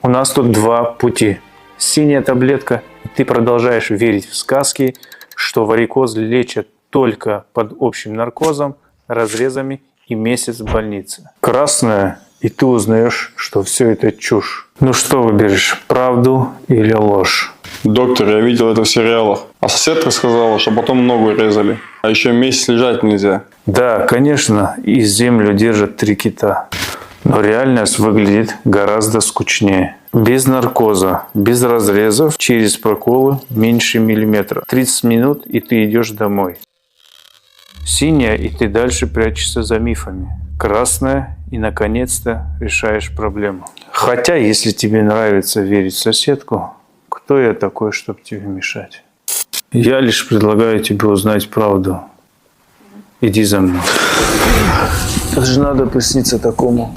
У нас тут два пути. Синяя таблетка, и ты продолжаешь верить в сказки, что варикоз лечат только под общим наркозом, разрезами и месяц в больнице. Красная, и ты узнаешь, что все это чушь. Ну что выберешь, правду или ложь? Доктор, я видел это в сериалах. А соседка сказала, что потом ногу резали. А еще месяц лежать нельзя. Да, конечно, и землю держат 3 кита. Но реальность выглядит гораздо скучнее. Без наркоза, без разрезов, через проколы меньше миллиметра. 30 минут, и ты идешь домой. Синяя, и ты дальше прячешься за мифами. Красная, и наконец-то решаешь проблему. Хотя, если тебе нравится верить в соседку, кто я такой, чтобы тебе мешать? Я лишь предлагаю тебе узнать правду. Иди за мной. Это же надо присниться такому.